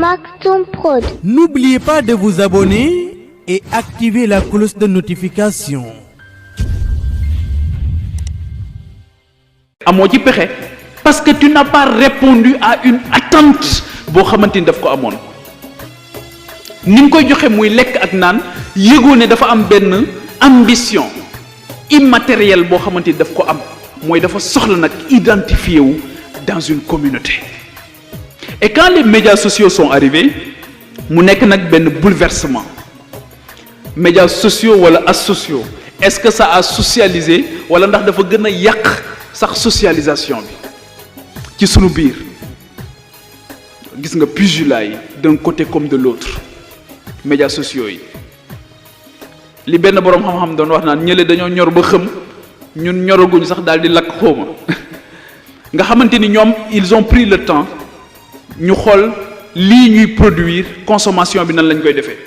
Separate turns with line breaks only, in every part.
Maktoum Prod.
N'oubliez pas de vous abonner et activer la cloche de notification.
amoo ci pexe parce que tu n'as pas répondu à une attente boo xamante ni daf ko amoon ni nga koy joxe muy lekk ak naan yëgoo ne dafa am benn ambition immatérielle boo xamante ni daf ko am mooy dafa soxla nag identifié wu dans une communauté. Et quand les médias sociaux sont arrivés mu nekk nag benn bouleversement médias sociaux wala asociaux est-ce que ça a socialisé wala ndax dafa gën a yàq sax socialisation bi ci sunu biir gis nga pugilat yi d'un côté comme de l'autre médias sociaux yi li benn boroom xam-xam doon wax naan ñële dañoo ñor ba xëm ñun ñoraguñ sax daal di lakk xawma nga xamante ni ñoom ils ont pris le temps ñu xool lii ñuy produire consommation bi nan lañ koy defee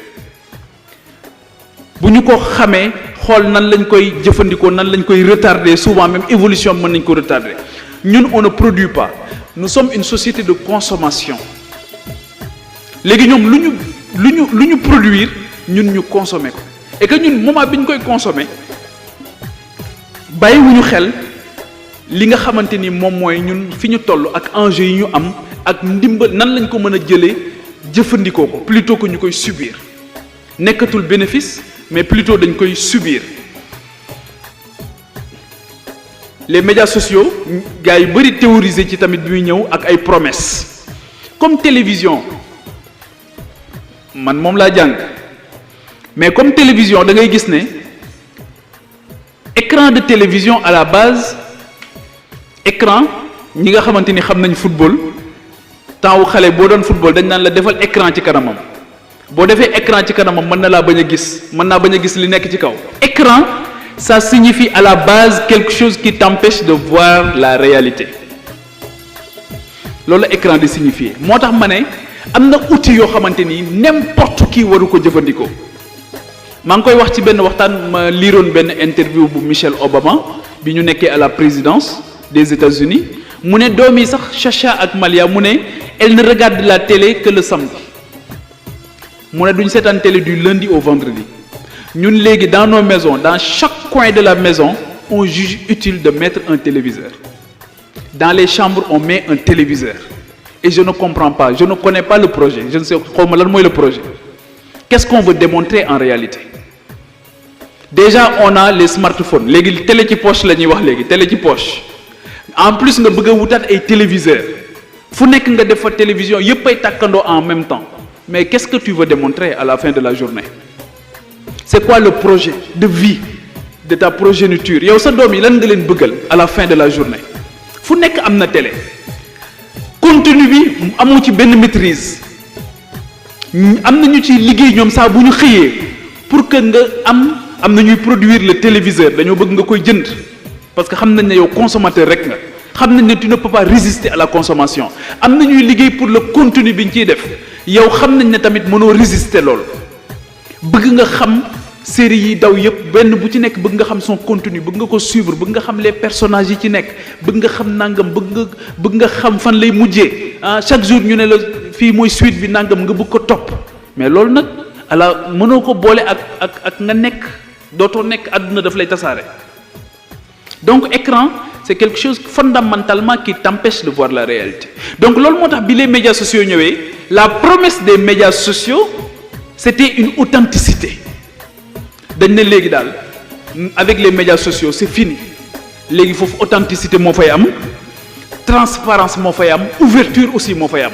bu ñu ko xamee xool nan lañ koy jëfandikoo nan lañ koy retarder souvent même évolution mën nañ ko retarder ñun on ne produit pas nous sommes une société de consommation léegi ñoom lu ñu produire ñun ñu consommer ko et que ñun moment bi ñu koy consommer bàyyiwuñu xel li nga xamante ni moom mooy ñun fi ñu toll ak enjeu yi ñu am ak ndimbal nan lañ ko mën a jëlee jëfandikoo ko plutôt que ñu koy subir nekkatul bénéfice mais plutôt dañ koy subir les médias sociaux gars yu bari théoriser ci tamit bi muy ñëw ak ay promesses comme télévision man moom laa jàng mais comme télévision da ngay gis ne écran de télévision à la base écran ñi nga xamante ni xam nañ football temps wu xale boo doon football dañ naan la defal écran ci kanamam boo defee écran ci kanamam mën na laa bañ a gis mën naa bañ a gis li nekk ci kaw. Écran ça signifie à la base quelque chose qui t'empêche de voir la réalité loolu la écran di signifier moo tax ma ne am na outil yoo xamante ni n'importe qui waru ko jëfandikoo maa ngi koy wax ci benn waxtaan ma liiroon benn interview bu Michelle Obama bi ñu nekkee à la présidence des États-Unis mu ne doom yi sax Chacha ak Malia mu ne elle ne regarde la télé que le samedi mu ne duñ seetaan télé du lundi au vendredi ñun léegi dans nos maisons dans chaque coin de la maison on juge utile de mettre un téléviseur dans les chambres on met un téléviseur et je ne comprends pas je ne connais pas le projet je ne sais xawma lan mooy le projet qu'est-ce qu'on veut démontrer en réalité déjà on a les smartphones léegi télé ci poche la ñuy wax léegi télé ci poche en plus nga bëgg a wutaat ay téléviseurs fu nekk nga def fa télévision yépp ay tàkkandoo en même temps mais qu'est-ce que tu veux démontrer à la fin de la journée c'est quoi le projet de vie de ta progéniture yow sa doom yi lan nga leen bëggal à la fin de la journée fu nekk am na télé contenu bi amoo ci benn maîtrise am na ñu ci liggéey ñoom saa bu ñu xëyee pour que nga am na ñuy produire le téléviseur dañoo bëgg nga koy jënd parce que xam nañ ne yow consommateur rek nga xam nañ ne tu ne peux pas résister à la consommation am na ñuy liggéey pour le contenu bi ñu ciy def yow xam nañ ne tamit mënoo résister loolu bëgg nga xam série yi daw yëpp benn bu ci nekk bëgg nga xam son contenu bëgg nga ko suivre bëgg nga xam les personnages yi ci nekk bëgg nga xam nangam bëgg nga xam fan lay mujjee ah chaque jour ñu ne la fii mooy suite bi nangam nga bëgg ko topp mais loolu nag ala mënoo ko boole ak nga nekk dootoo nekk àdduna daf lay tasaare donc écran c'est quelque chose fondamentalement qui t'empêche de voir la réalité donc loolu moo tax bi les médias sociaux ñëwee la promesse des médias sociaux c'était une authenticité dañ ne léegi daal avec les médias sociaux c'est fini léegi foofu authenticité moo fay am transparence moo fay am ouverture aussi moo fay am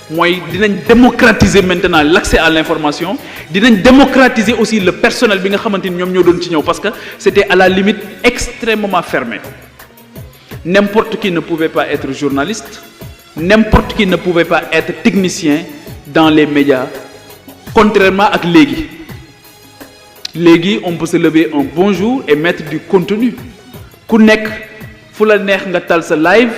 mooy dinañ démocratiser maintenant l'accès à l'information dinañ démocratiser aussi le personnel bi nga xamante ni ñoom ñoo doon ci ñëw parce que c'était à la limite extrêmement fermé n'importe qui ne pouvait pas être journaliste n'importe qui ne pouvait pas être technicien dans les médias contrairement ak léegi on peut se lever un bon jour et mettre du contenu ku nekk fu la neex nga tal sa live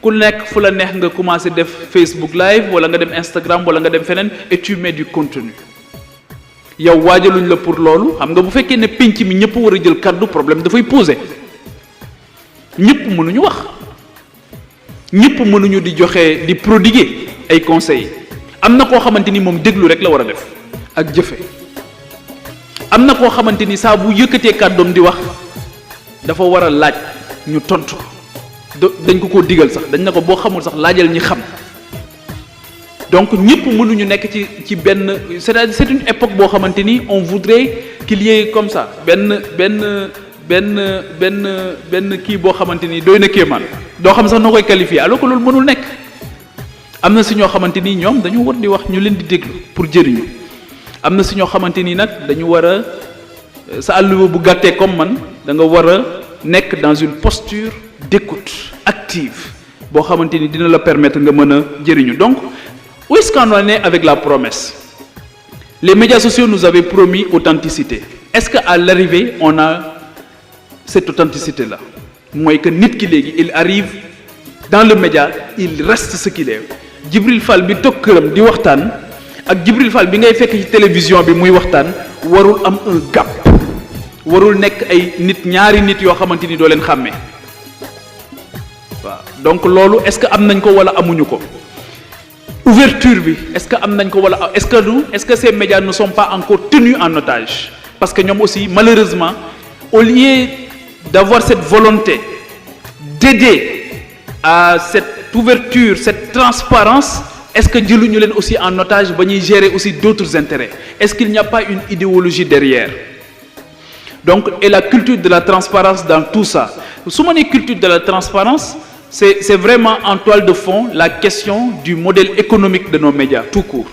ku nekk fu la neex nga commencer def Facebook live wala nga dem Instagram wala nga dem feneen et tu mets du contenu yow waajaluñ la pour loolu xam nga bu fekkee ne penc mi ñëpp war a jël kaddu problème dafay poser ñëpp mënuñu wax ñëpp mënuñu di joxe di prodiguer ay conseils am na koo xamante ni moom déglu rek la war a def ak jëfe am na koo xamante ni saa bu yëkkatee kàddoom di wax dafa war a laaj ñu tontu dañ ko digal sax dañ na ko boo xamul sax laajal ñi xam donc ñëpp mënuñu nekk ci benn c'est-à-dire c'est une époque boo xamante ni on voudrait qu'il y ait comme ça benn kii boo xamante ni doy na kéemaan doo xam sax noo koy qualifier alors que loolu mënul nekk am na si ñoo xamante ni ñoom dañu war di wax ñu leen di déglu pour jëriñu am na si ñoo xamante ni nag dañu war a sa àlluwa bu gàttee comme man da nga war a nekk dans une posture d'écoute active boo xamante ni dina la permettre nga mën a jëriñu donc où est-ce qu'on en est avec la promesse? Les médias sociaux nous avaient promis authenticité. Est-ce qu'à l'arrivée, on a cette authenticité-là? Moi, que nit ki légui, il arrive dans le média, il reste ce qu'il est. Djibril Fall bi tok keuram di waxtaan ak Djibril Fall bi ngay fekk ci télévision bi muy waxtaan warul am un gap. Warul nekk ay nit ñaari nit yoo xamante ni doo leen xàmmee. Waaw donc loolu est-ce que am nañ ko wala amuñu ko? Ouverture bi est-ce que am nañ ko wala est-ce que ces médias ne sont pas encore tenus en otage parce que ñoom aussi malheureusement au lieu d'avoir cette volonté d'aider à cette ouverture cette transparence est-ce que jëluñu leen aussi en otage ba ñuy gérer aussi d'autres intérêts est-ce qu'il n'y a pas une idéologie derrière donc et la culture de la transparence dans tout ça su ma nee culture de la transparence c'est vraiment en toile de fond la question du modèle économique de nos médias tout court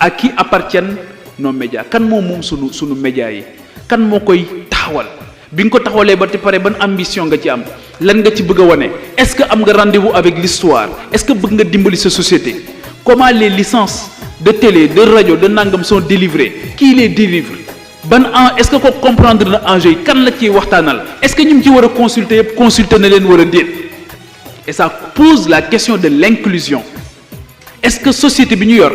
à qui appartiennent nos médias kan moom sunu médias yi kan moo koy taxawal bi nga ko taxawalee ba te pare ban ambition nga ci am lan nga ci bëgg a wane est-ce que am nga rendez-vous avec l'histoire est-ce que bëgg nga dimbali sa société comment les licences de télé de radio de nangam sont délivrées qui les délivre est-ce que ko comprendre na enjeu yi kan la ciy waxtaanal est-ce que ñu ci war a consulter yëpp consulter na leen war a déet et ça pose la question de l'inclusion est-ce que société bi ñu yor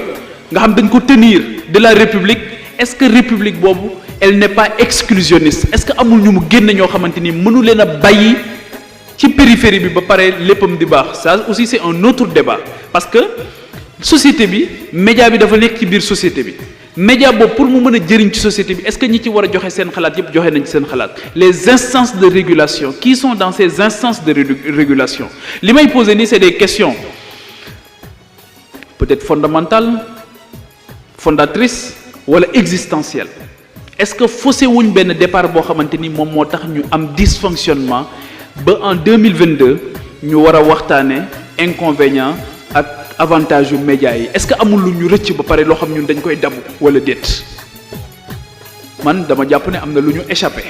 nga xam dañ ko tenir de la république est-ce que république boobu elle n'est pas exclusionniste est-ce que amul ñu mu génn ñoo xamante ni mënu leen a bàyyi ci périphérie bi ba pare léppam di baax ça aussi c'est un autre débat parce que société bi média bi dafa nekk ci biir société bi média boobu pour mu mën a jëriñ ci société bi est-ce que ñi ci war a joxe seen xalaat yépp joxe nañ ci seen xalaat les instances de régulation qui sont dans ces instances de régulation li may poser nii c'est des questions peut-être fondamentales fondatrices wala existentielles est-ce que faussé wuñ benn départ boo xamante ni moom moo tax ñu am dysfonctionnement ba en 2022 ñu war a waxtaane inconvénients ak avantage yu médias yi est-ce que amul lu ñu rëcc ba pare loo xam ñun dañ koy dabu wala déet man dama jàpp ne am na lu ñu échappé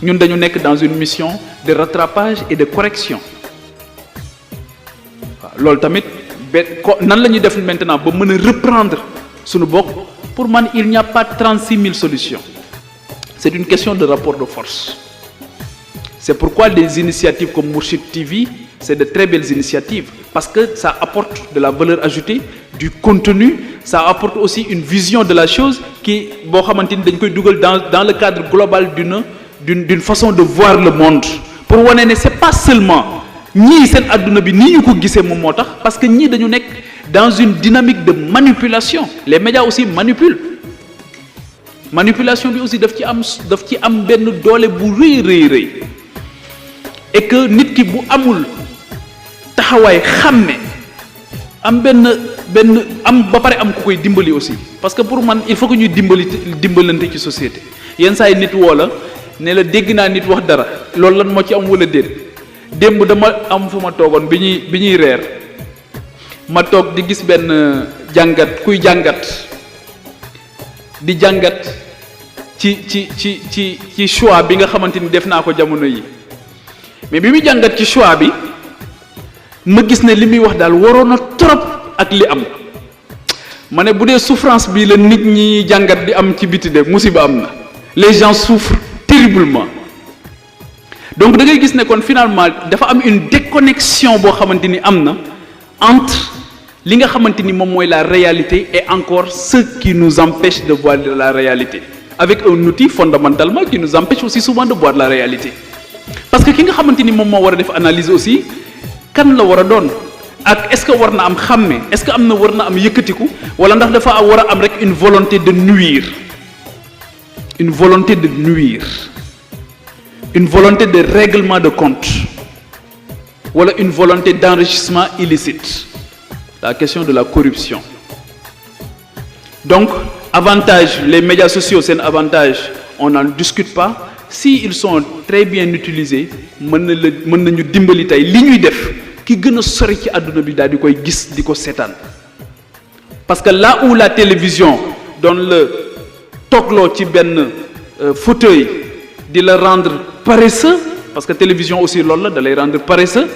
ñun dañu nekk dans une mission de rattrapage et de correction waaw loolu tamit nan la ñuy def maintenant ba mën a reprendre suñu bopp pour man il n'y a pas 36 000 solutions c'est une question de rapport de force c'est pourquoi des initiatives comme Mourchid TV c'est de très belles initiatives parce que ça apporte de la valeur ajoutée du contenu ça apporte aussi une vision de la chose qui boo xamante ni dañ koy dugal dans le cadre global d'une façon de voir le monde pour wane ne c'est pas seulement ñii seen adduna bi nii ñu ko gisee moom moo tax parce que ñii dañu nekk dans une dynamique de manipulation les médias aussi manipulation bi aussi daf ci am benn doole bu rëy et que nit ki bu amul taxawaay xam ne am benn am ba pare am ku koy dimbali aussi parce que pour man il faut que ñuy dimbalante ci société yenn saa yi nit woo la ne la dégg naa nit wax dara loolu lan moo ci am wala déet démb dama am fu ma toogoon bi ñuy reer ma toog di gis benn kuy jàngat di jàngat ci choix bi nga xamante ni def naa ko jamono yi mais bi muy jàngat ci choix bi ma gis ne li muy wax daal waroon na trop ak li am ma ne bu dee souffrance bi la nit ñi jàngat di am ci biti de musiba am na les gens souffrent terriblement donc da ngay gis ne kon finalement dafa am une déconnexion boo xamante ni am na entre li nga xamante ni moom mooy la réalité et encore ce qui nous empêche de voir la réalité avec un outil fondamentalement qui nous empêche aussi souvent de voir la réalité parce que ki nga xamante ni moom moo war a def analyse aussi kan la war a doon ak est-ce que war na am xàmme est-ce que am na war na am yëkkatiku wala ndax dafa war a am rek une volonté de nuire une volonté de nuire une volonté de règlement de compte wala une volonté d'enrichissement illicite la question de la corruption donc avantage les médias sociaux seen avantage on n'en discute pas si ils sont très bien utilisés mën nañu dimbali tey li ñuy def ki gën a sori ci àdduna bi daal di koy gis di ko seetaan parce que là où la télévision doon la toogloo ci benn fauteuil di la rendre paresseux parce que télévision aussi loolu la da lay rendre paresseux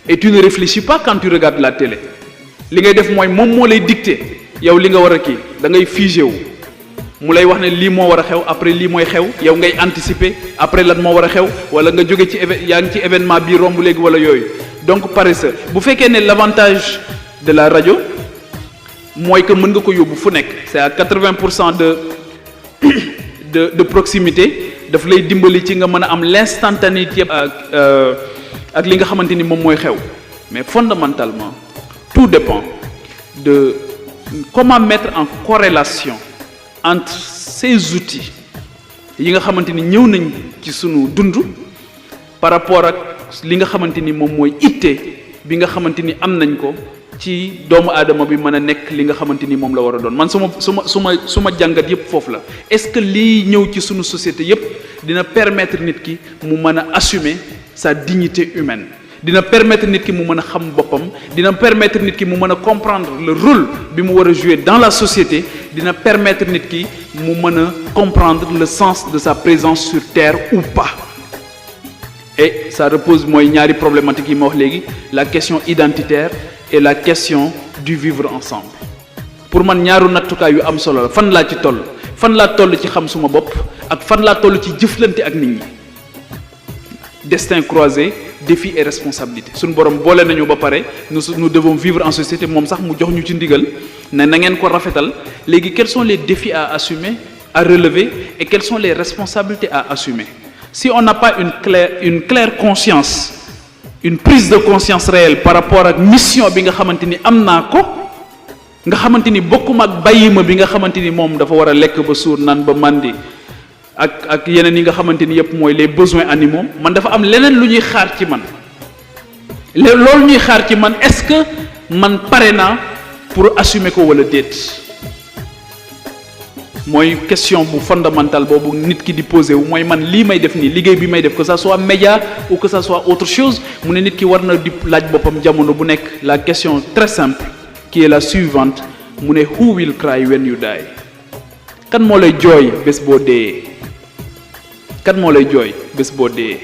et tu ne réfléchis pas quand tu regardes la télé li ngay def mooy moom moo lay dicter yow li nga war a kii da ngay figé wu mu lay wax ne lii moo war a xew après lii mooy xew yow ngay anticiper après lan moo war a xew wala nga jóge ci yaa ngi ci événement bii romb léegi wala yooyu donc paresseux bu fekkee ne l'avantage de la rajo mooy que mën nga ko yóbbu fu nekk c'est à 80% de proximité daf lay dimbali ci nga mën a am l'instantanéité ak li nga xamante ni moom mooy xew mais fondamentalement tout dépend de comment mettre en corrélation entre ces outils yi nga xamante ni ñëw nañ ci sunu dund par rapport ak li nga xamante ni moom mooy itte bi nga xamante ni am nañ ko ci doomu aadama bi mën a nekk li nga xamante ni moom la war a doon man su ma jàngat yépp foofu la est-ce que lii ñëw ci sunu société yépp dina permettre nit ki mu mën a assumer sa dignité humaine dina permettre nit ki mu mën a xam boppam dina permettre nit ki mu mën a comprendre le rôle bi mu war a jouer dans la société dina permettre nit ki mu mën a comprendre le sens de sa présence sur terre ou pas et ça repose mooy ñaari problématiques yi ma wax léegi la question identitaire et la question du vivre ensemble pour man ñaaru nattukaay yu am solo la fan laa ci toll fan laa toll ci xam suma bopp ak fan laa toll ci jëflante ak nit ñi destin croisé défi et responsabilité suñu borom boole nañu ba pare nous devons vivre en société moom sax mu jox ñu ci ndigal ne na ngeen ko rafetal léegi quels sont les défis à assumer à relever et quelles sont les responsabilités à assumer si on n'a pas une claire conscience une prise de conscience réelle par rapport ak mission bi nga xamante ni am naa ko nga xamante ni bokkuma ak bàyyima bi nga xamante ni moom dafa war a lekk ba suur naan ba màndi ak yeneen yi nga xamante ni yépp mooy les besoins animaux man dafa am leneen lu ñuy xaar ci man loolu ñuy xaar ci man est-ce que man pare naa pour assumer ko wala déet mooy question bu fondamentale boobu nit ki di posé wu mooy man lii may def nii liggéey bi may def que ça soit média ou que ça soit autre chose mu ne nit ki war na di laaj boppam jamono bu nekk la question très simple qui est la suivante mu ne who will cry when you die kan moo lay jooy bés boo dee kan moo lay jooy bés boo dee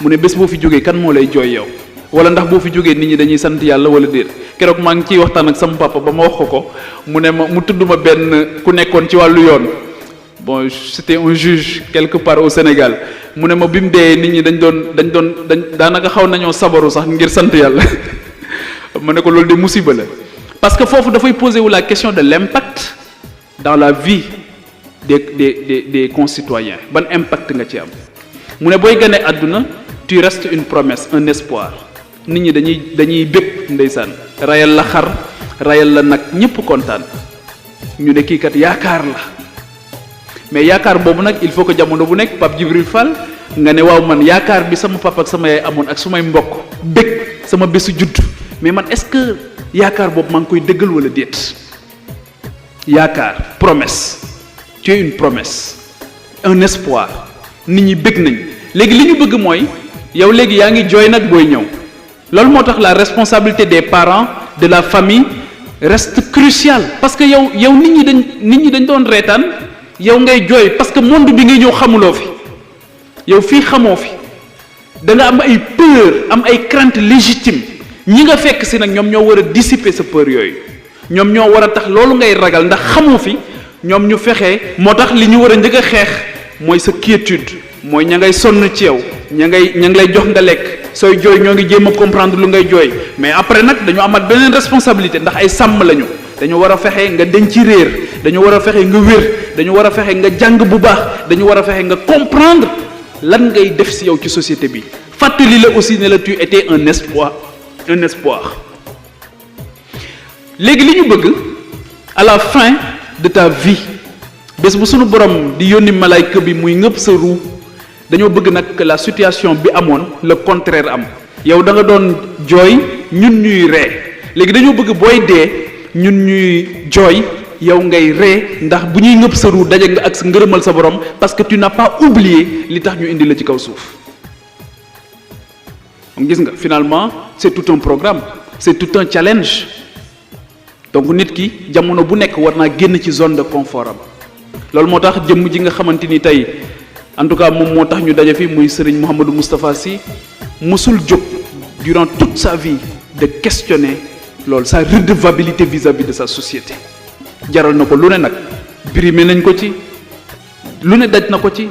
mu ne bés boo fi jógee kan moo lay jooy yow wala ndax boo fi jógee nit ñi dañuy sant yàlla wala déet keroog maa ngi ciy waxtaan ak sama papa ba ma wax ko mu ne ma mu tudd ma benn ku nekkoon ci wàllu yoon bon c'était un juge quelque part au Sénégal mu ne ma bi mu dee nit ñi dañ doon daanaka xaw nañoo sabaru sax ngir sant yàlla ma ne ko loolu de musiba la parce que foofu dafay poser wu la question de l'impact dans la vie des concitoyens ban impact nga ci am mu ne booy gane àdduna tu restes une promesse un espoir nit ñi dañuy bépp ndeysaan rayal la xar rayal la nag ñëpp kontaan ñu ne kii kat yaakaar la mais yaakaar boobu nag il faut que jamono bu nekk Pape Djibril Fall nga ne waaw man yaakaar bi sama papa ak sama yaay amoon ak sumay mbokk bég sama bésu judd mais man est-ce que yaakaar boobu maa ngi koy dëggal wala déet yaakaar promesse tu es une promesse un espoir nit ñi bég nañ léegi li ñu bëgg mooy yow léegi yaa ngi jooy nag booy ñëw loolu moo tax la responsabilité des parents de la famille reste cruciale parce que yow nit ñi dañ doon reetaan yow ngay jooy parce que monde bi ngay ñëw xamuloo fi yow fii xamoo fi da nga am ay peur am ay crainte légitime ñi nga fekk si nag ñoom ñoo war a dissiper sa peur yooyu ñoom ñoo war a tax loolu ngay ragal ndax xamoo fi ñoom ñu fexe moo tax li ñu war a njëkk a xeex mooy sa quiétude mooy ña ngay sonn ci yow ña ngi lay jox nga lekk sooy jooy ñoo ngi jéem a comprendre lu ngay jooy mais après nag dañu amat beneen responsabilité ndax ay sàmm lañu dañu war a fexe nga denc ci réer dañu war a fexe nga wér dañu war a fexe nga jàng bu baax dañu war a fexe nga comprendre lan ngay def si yow ci société bi fàttali la aussi ne la tu étais un espoir léegi li ñu bëgg à la fin de ta vie bés bu sunu borom di yónni malayka bi muy ngëpp sa ruu dañoo bëgg nag que la situation bi amoon le contraire am yow da nga doon jooy ñun ñuy ree léegi dañoo bëgg booy dee ñun ñuy jooy yow ngay ree ndax bu ñuy ngëpp sa ruu daje nga ak sa ngërëmal sa borom parce que tu n'as pas oublié li tax ñu indi la ci kaw suuf moom gis nga finalement c'est tout un programme c'est tout un challenge donc nit ki jamono bu nekk war naa génn ci zone de confort am loolu moo tax jëmm ji nga xamante ni tey en tout cas moom moo tax ñu daje fi muy Serigne Mouhamadou Moustapha Sy musul jóg durant toute sa vie de questionner loolu sa redevabilité vis-à-vis de sa société jaral na ko lu ne nag brimé nañ ko ci lu ne daj na ko ci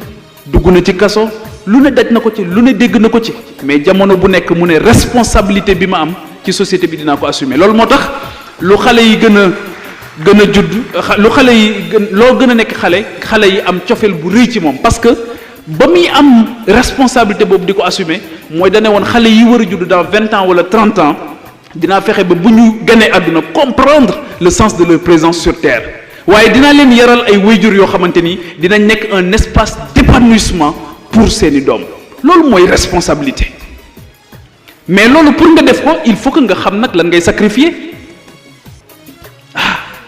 dugg na ci kaso lu ne daj na ko ci lu ne dégg na ko ci mais jamono bu nekk mu ne responsabilité bi ma am ci société bi dinaa ko assumer loolu moo tax lu xale yi gën a judd lu xale yi loo gën a nekk xale yi am cofeel bu rëy ci moom parce que ba muy am responsabilité boobu di ko assumer mooy dane woon xale yi war a judd dans 20 ans wala 30 ans dinaa fexe ba bu ñu gënee àdduna comprendre le sens de leur présence sur terre waaye dinaa leen yaral ay waajur yoo xamante ni dinañ nekk un espace d'épanouissement pour seeni doom loolu mooy responsabilité mais loolu pour nga def ko il faut que nga xam nag lan ngay sacrifier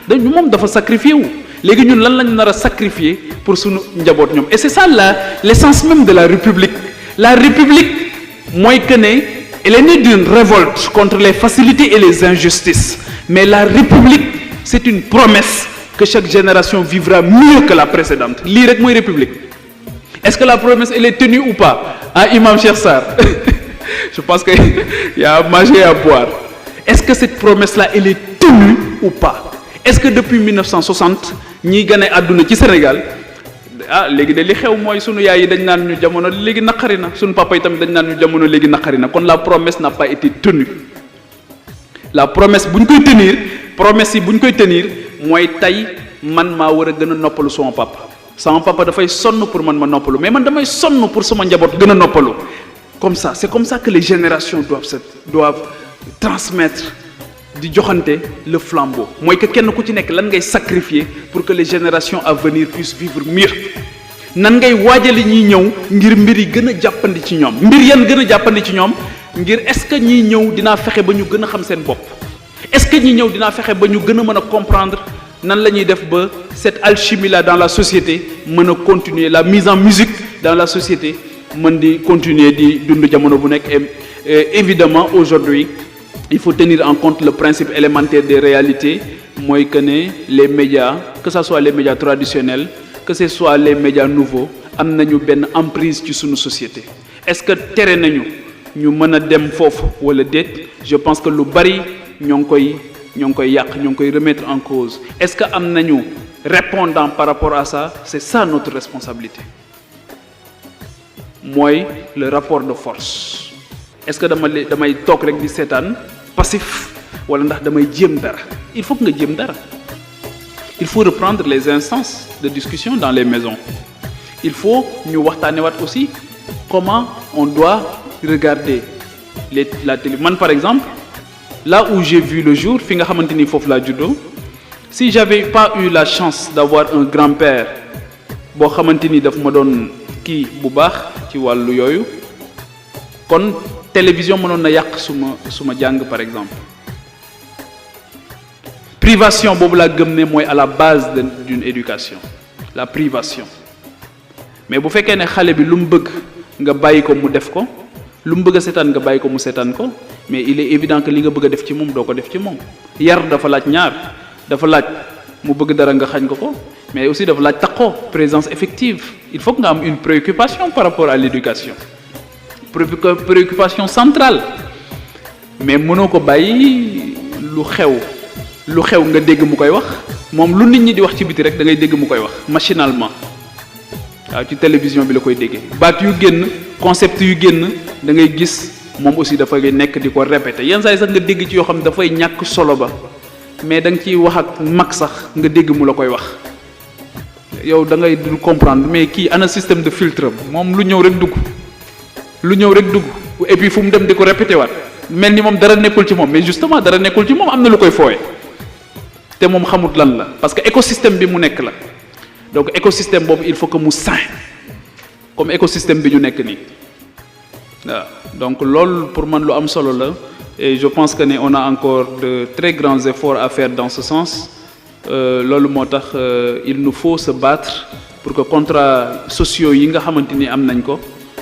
dañu moom dafa sacrifier wu léegi ñun lan lañu nar a sacrifier pour suñu njaboot ñoom et c'est ça l'essence même de la république mooy que ne elle est née d'une révolte contre les facilités et les injustices mais la république c'est une promesse que chaque génération vivra mieux que la précédente lii rek mooy république est-ce que la promesse elle est tenue ou pas ah Imam Cheikh Sarr je pense que y a à manger et à boire est-ce que cette promesse-là elle est tenue ou pas est-ce que depuis 1960 ñiy gane àdduna ci Sénégal ah léegi de li xew mooy sunu yaay yi dañ naan ñu jamono léegi naqari na sunu papa yi tamit dañ naan ñu jamono léegi naqari na kon la promesse n'a pas été tenue la promesse bu ñu koy tenir promesse yi bu ñu koy tenir mooy tey man maa war a gën a noppalu sama papa dafay sonn pour man ma noppalu mais man damay sonn pour sama njaboot gën a noppalu comme ça c'est comme ça que les générations doivent transmettre di joxante le flambeau mooy que kenn ku ci nekk lan ngay sacrifier pour que les générations à venir puissent vivre mieux nan ngay waajale ñiy ñëw ngir mbir yi gën a jàppandi ci ñoom mbir yan gën a jàppandi ci ñoom ngir est-ce que ñiy ñëw dinaa fexe ba ñu gën a xam seen bopp est-ce que ñiy ñëw dinaa fexe ba ñu gën a mën a comprendre nan la ñuy def ba cette alchimie là dans la société mën a continuer la mise en musique dans la société mën di continuer di dund jamono bu nekk et évidemment aujourd'hui il faut tenir en compte le principe élémentaire des réalités mooy que ne les médias que ça soit les médias traditionnels que ce soit les médias nouveaux am nañu benn emprise ci sunu société est-ce que tere nañu ñu mën a dem foofu wala déet je pense que lu bari ñoo ngi koy yàq ñoo ngi koy remettre en cause est-ce que am nañu répondant par rapport à ça c'est ça notre responsabilité mooy le rapport de force est-ce que damay toog rek di seetaan passif wala ndax damay jéem dara il faut que nga jéem dara il faut reprendre les instances de discussion dans les maisons il faut ñu waxtaanewaat aussi comment on doit regarder la télé man par exemple là où j'ai vu le jour fi nga xamante ni foofu laa juddoo si j'avais pas eu la chance d'avoir un grand-père boo xamante ni daf ma doon kii bu baax ci wàllu yooyu kon télévision mënoon na yàq suma jàng par exemple privation boobu laa gëm ne mooy à la base d'une éducation la privation mais bu fekkee ne xale bi lu mu bëgg nga bàyyi ko mu def ko lu mu bëgg a seetaan nga bàyyi ko mu seetaan ko mais il est évident que li nga bëgg a def ci moom doo ko def ci moom yar dafa laaj ñaar dafa laaj mu bëgg dara nga xañ ko mais aussi dafa laaj taqoo présence effective il faut que nga am une préoccupation par rapport à l'éducation préoccupation centrale mais mënoo ko bàyyi lu xew nga dégg mu koy wax moom lu nit ñi di wax ci biti rek da ngay dégg mu koy wax machinalement waaw ci télévision bi la koy déggee baat yu génn concept yu génn da ngay gis moom aussi dafay nekk di ko répéter yenn saa yi sax nga dégg ci yoo xam ne dafay ñàkk solo ba mais da nga ciy wax ak mag sax nga dégg mu la koy wax yow da ngay dul comprendre mais kii ana système de filtre moom lu ñëw rek dugg et puis fu mu dem di ko répété waat mel ni moom dara nekkul ci moom mais justement dara nekkul ci moom am na lu koy fooye te moom xamut lan la parce que écosystème bi mu nekk la donc écosystème boobu il faut que mu sain comme écosystème bi ñu nekk nii waaw donc loolu pour man lu am solo la et je pense que ne on a encore de très grands efforts à faire dans ce sens loolu moo tax il nous faut se battre pour que contrats sociaux yi nga xamante ni am nañ ko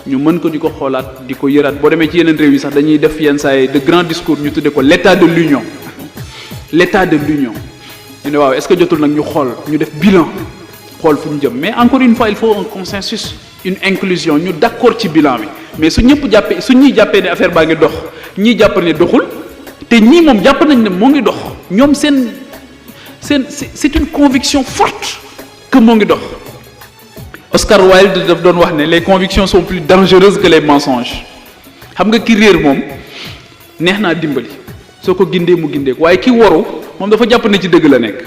ñu mën ko di ko xoolaat di ko yëraat boo demee ci yeneen réew yi sax dañuy def yenn saa yi de grands discours ñu tuddee ko l'état de l'union l'état de l'union ñu ne waaw est-ce que jotul nag ñu xool ñu def bilan xool fu ñu jëm mais encore une fois il faut un consensus une inclusion ñu d'accord ci bilan bi mais su ñëpp jàppee su ñuy jàppee ne affaire baa ngi dox ñii jàpp ne doxul te ñii moom jàpp nañ ne moo ngi dox ñoom seen c'est une conviction forte que moo ngi dox Oscar Wilde daf doon wax ne les convictions sont plus dangereuses que les mensonges xam nga ki réer moom neex naa dimbali soo ko gindee mu gindee ko waaye ki waru moom dafa jàpp ne ci dëgg la nekk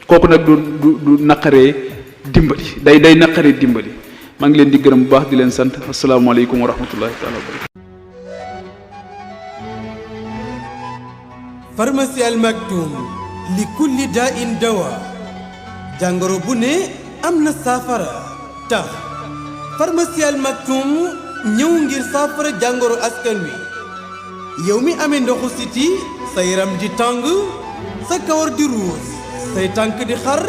kooku nag du naqaree dimbali day naqaree dimbali maa ngi leen di gërëm bu baax di leen sant asalaamaaleykum wa rahmatullahi taala wa barakatu.
pharmacie Al Maktoum li kulli daa in dawa jàngoro bu ne am na saafara tax pharmacie Al Maktoum ñëw ngir saafara jàngoro askan wi yow mi amee ndoxu siti sa yaram di tàng sa kawar di ruus say tànk di xar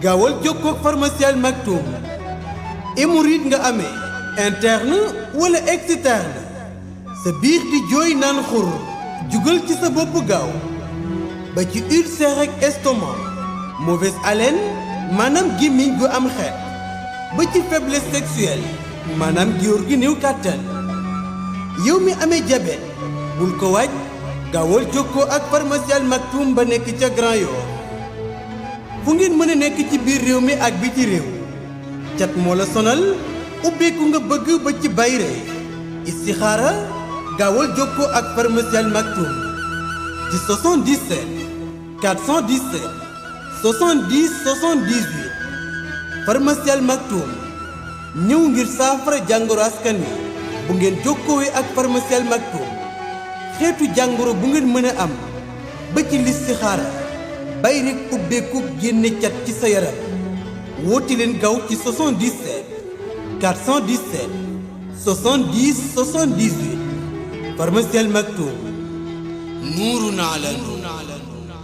gaawal jokkoo ak pharmacie Al Maktoum hémorroïde nga amee interne wala externe sa biir di jooy naan xur jugal ci sa bopp gaaw ba ci ulcère ak estomac mauvaise haleine maanaam gémmiñ gu am xeet ba ci faiblesse sexuelle maanaam góor gi néew kàttan yow mi amee diabète bul ko waaj gaawal jokkoo ak pharmacie Al Maktoum ba nekk ca Grand Yoff fu ngeen mën a nekk ci biir réew mi ak biti réew cat moo la sonal ubbeeku nga bëgg ba ci bayre istixaara gaawal jokkoo ak pharmacie Al Maktoum ci 77 417 70 78 pharmacie Al Maktoum ñëw ngir saafara jàngoro askan wi bu ngeen jokkoowee ak pharmacie Al Maktoum xeetu jàngoro bu ngeen mën a am ba ci listixaara bay rek ubbeeku génne cat ci sa yaram woote leen gaaw ci 77 417 70 78 pharmacie Al Maktoum nuurun ala nuur